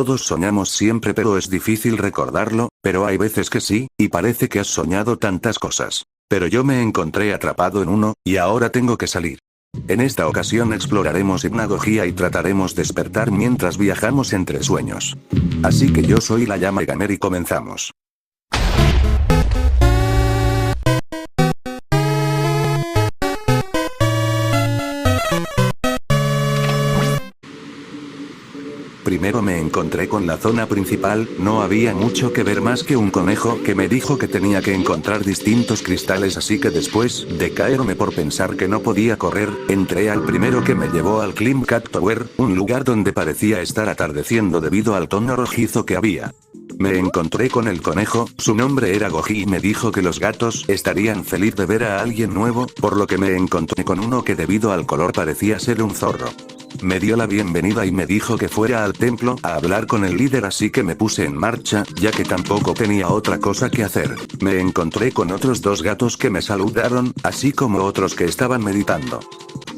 Todos soñamos siempre, pero es difícil recordarlo, pero hay veces que sí, y parece que has soñado tantas cosas. Pero yo me encontré atrapado en uno, y ahora tengo que salir. En esta ocasión exploraremos hipnagogia y trataremos de despertar mientras viajamos entre sueños. Así que yo soy la llama Gamer y comenzamos. Primero me encontré con la zona principal, no había mucho que ver más que un conejo que me dijo que tenía que encontrar distintos cristales, así que después de caerme por pensar que no podía correr, entré al primero que me llevó al Climb Cat Tower, un lugar donde parecía estar atardeciendo debido al tono rojizo que había. Me encontré con el conejo, su nombre era Goji y me dijo que los gatos estarían feliz de ver a alguien nuevo, por lo que me encontré con uno que debido al color parecía ser un zorro. Me dio la bienvenida y me dijo que fuera al templo a hablar con el líder, así que me puse en marcha, ya que tampoco tenía otra cosa que hacer. Me encontré con otros dos gatos que me saludaron, así como otros que estaban meditando.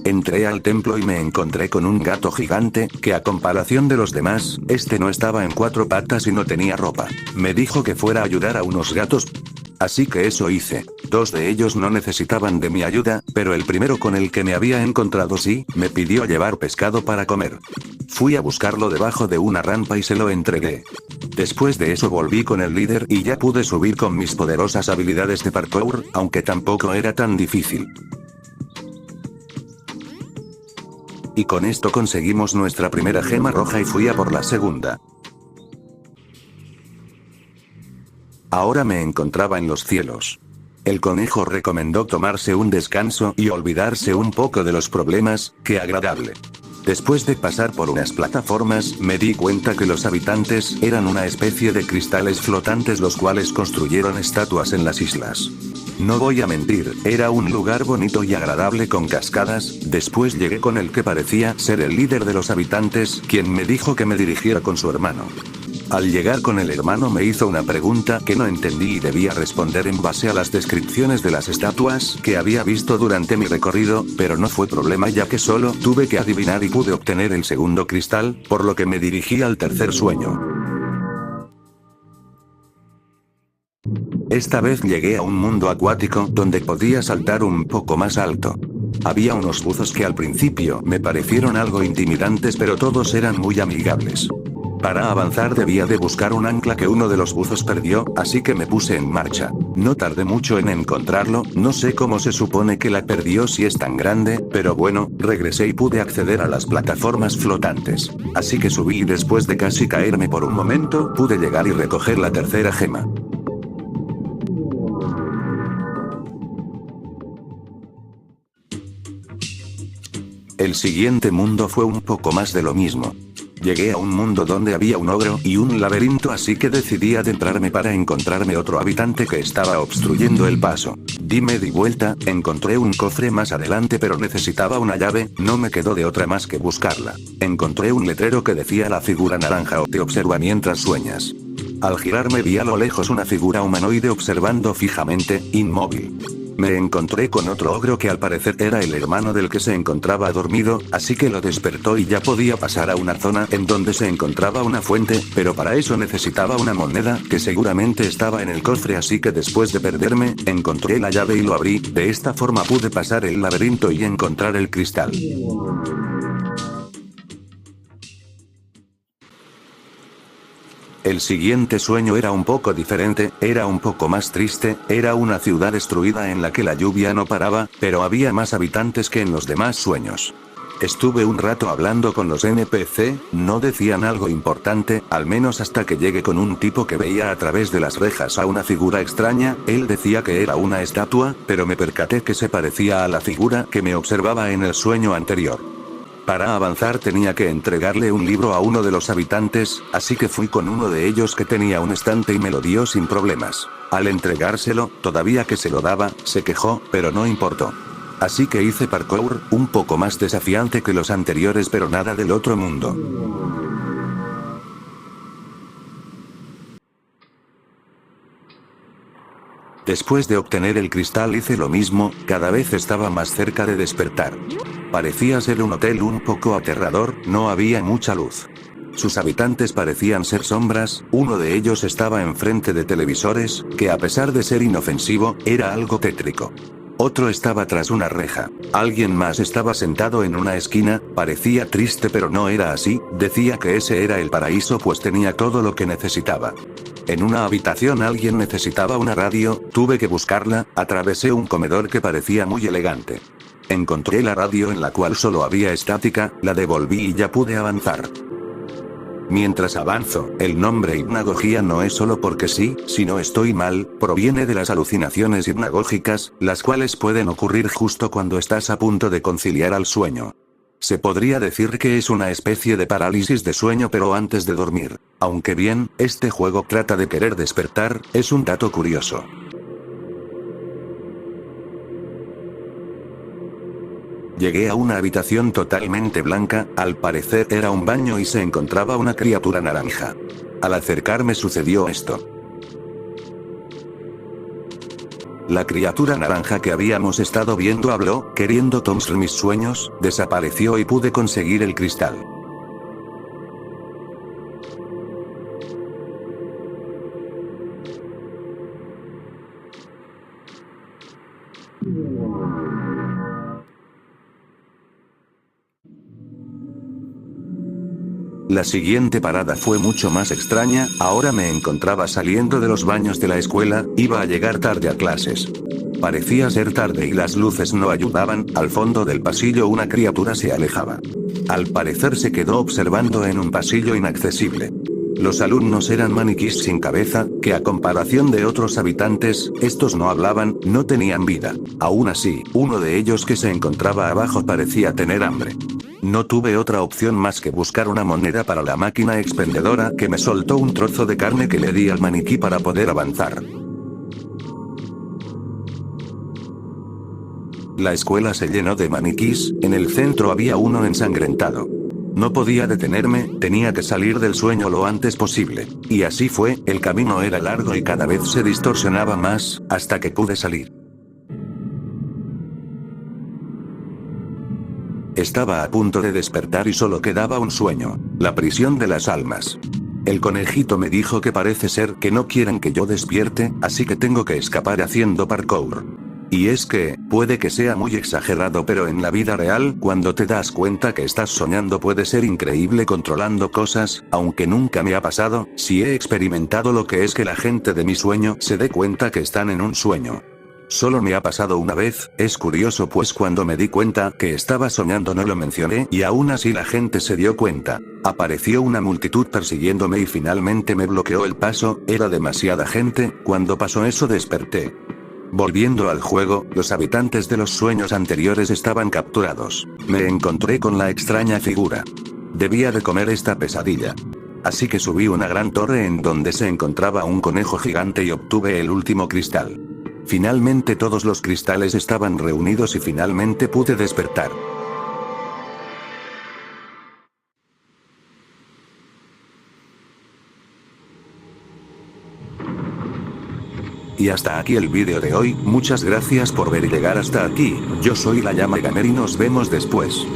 Entré al templo y me encontré con un gato gigante, que a comparación de los demás, este no estaba en cuatro patas y no tenía ropa. Me dijo que fuera a ayudar a unos gatos. Así que eso hice. Dos de ellos no necesitaban de mi ayuda, pero el primero con el que me había encontrado sí, me pidió llevar pescado para comer. Fui a buscarlo debajo de una rampa y se lo entregué. Después de eso volví con el líder y ya pude subir con mis poderosas habilidades de parkour, aunque tampoco era tan difícil. Y con esto conseguimos nuestra primera gema roja y fui a por la segunda. Ahora me encontraba en los cielos. El conejo recomendó tomarse un descanso y olvidarse un poco de los problemas, qué agradable. Después de pasar por unas plataformas, me di cuenta que los habitantes eran una especie de cristales flotantes los cuales construyeron estatuas en las islas. No voy a mentir, era un lugar bonito y agradable con cascadas. Después llegué con el que parecía ser el líder de los habitantes, quien me dijo que me dirigiera con su hermano. Al llegar con el hermano me hizo una pregunta que no entendí y debía responder en base a las descripciones de las estatuas que había visto durante mi recorrido, pero no fue problema ya que solo tuve que adivinar y pude obtener el segundo cristal, por lo que me dirigí al tercer sueño. Esta vez llegué a un mundo acuático donde podía saltar un poco más alto. Había unos buzos que al principio me parecieron algo intimidantes, pero todos eran muy amigables. Para avanzar debía de buscar un ancla que uno de los buzos perdió, así que me puse en marcha. No tardé mucho en encontrarlo, no sé cómo se supone que la perdió si es tan grande, pero bueno, regresé y pude acceder a las plataformas flotantes. Así que subí y después de casi caerme por un momento, pude llegar y recoger la tercera gema. El siguiente mundo fue un poco más de lo mismo. Llegué a un mundo donde había un ogro y un laberinto, así que decidí adentrarme para encontrarme otro habitante que estaba obstruyendo el paso. Di vuelta, encontré un cofre más adelante pero necesitaba una llave, no me quedó de otra más que buscarla. Encontré un letrero que decía la figura naranja o te observa mientras sueñas. Al girarme vi a lo lejos una figura humanoide observando fijamente, inmóvil. Me encontré con otro ogro que al parecer era el hermano del que se encontraba dormido, así que lo despertó y ya podía pasar a una zona en donde se encontraba una fuente, pero para eso necesitaba una moneda, que seguramente estaba en el cofre, así que después de perderme, encontré la llave y lo abrí. De esta forma pude pasar el laberinto y encontrar el cristal. El siguiente sueño era un poco diferente, era un poco más triste, era una ciudad destruida en la que la lluvia no paraba, pero había más habitantes que en los demás sueños. Estuve un rato hablando con los NPC, no decían algo importante, al menos hasta que llegué con un tipo que veía a través de las rejas a una figura extraña. Él decía que era una estatua, pero me percaté que se parecía a la figura que me observaba en el sueño anterior. Para avanzar tenía que entregarle un libro a uno de los habitantes, así que fui con uno de ellos que tenía un estante y me lo dio sin problemas. Al entregárselo, todavía que se lo daba, se quejó, pero no importó. Así que hice parkour, un poco más desafiante que los anteriores pero nada del otro mundo. Después de obtener el cristal hice lo mismo, cada vez estaba más cerca de despertar. Parecía ser un hotel un poco aterrador, no había mucha luz. Sus habitantes parecían ser sombras, uno de ellos estaba enfrente de televisores, que a pesar de ser inofensivo, era algo tétrico. Otro estaba tras una reja. Alguien más estaba sentado en una esquina, parecía triste pero no era así, decía que ese era el paraíso pues tenía todo lo que necesitaba. En una habitación alguien necesitaba una radio, tuve que buscarla, atravesé un comedor que parecía muy elegante. Encontré la radio en la cual solo había estática, la devolví y ya pude avanzar. Mientras avanzo, el nombre hipnagogía no es solo porque sí, si no estoy mal, proviene de las alucinaciones hipnagógicas, las cuales pueden ocurrir justo cuando estás a punto de conciliar al sueño. Se podría decir que es una especie de parálisis de sueño pero antes de dormir. Aunque bien, este juego trata de querer despertar, es un dato curioso. Llegué a una habitación totalmente blanca, al parecer era un baño y se encontraba una criatura naranja. Al acercarme sucedió esto. La criatura naranja que habíamos estado viendo habló, queriendo tomar mis sueños, desapareció y pude conseguir el cristal. La siguiente parada fue mucho más extraña, ahora me encontraba saliendo de los baños de la escuela, iba a llegar tarde a clases. Parecía ser tarde y las luces no ayudaban, al fondo del pasillo una criatura se alejaba. Al parecer se quedó observando en un pasillo inaccesible. Los alumnos eran maniquís sin cabeza, que a comparación de otros habitantes, estos no hablaban, no tenían vida. Aún así, uno de ellos que se encontraba abajo parecía tener hambre. No tuve otra opción más que buscar una moneda para la máquina expendedora que me soltó un trozo de carne que le di al maniquí para poder avanzar. La escuela se llenó de maniquís, en el centro había uno ensangrentado. No podía detenerme, tenía que salir del sueño lo antes posible. Y así fue, el camino era largo y cada vez se distorsionaba más, hasta que pude salir. Estaba a punto de despertar y solo quedaba un sueño, la prisión de las almas. El conejito me dijo que parece ser que no quieren que yo despierte, así que tengo que escapar haciendo parkour. Y es que, puede que sea muy exagerado pero en la vida real, cuando te das cuenta que estás soñando puede ser increíble controlando cosas, aunque nunca me ha pasado, sí he experimentado lo que es que la gente de mi sueño se dé cuenta que están en un sueño. Solo me ha pasado una vez, es curioso pues cuando me di cuenta que estaba soñando no lo mencioné y aún así la gente se dio cuenta. Apareció una multitud persiguiéndome y finalmente me bloqueó el paso, era demasiada gente, cuando pasó eso desperté. Volviendo al juego, los habitantes de los sueños anteriores estaban capturados. Me encontré con la extraña figura. Debía de comer esta pesadilla. Así que subí una gran torre en donde se encontraba un conejo gigante y obtuve el último cristal. Finalmente todos los cristales estaban reunidos y finalmente pude despertar. Y hasta aquí el vídeo de hoy, muchas gracias por ver y llegar hasta aquí, yo soy la Llama Gamer y nos vemos después.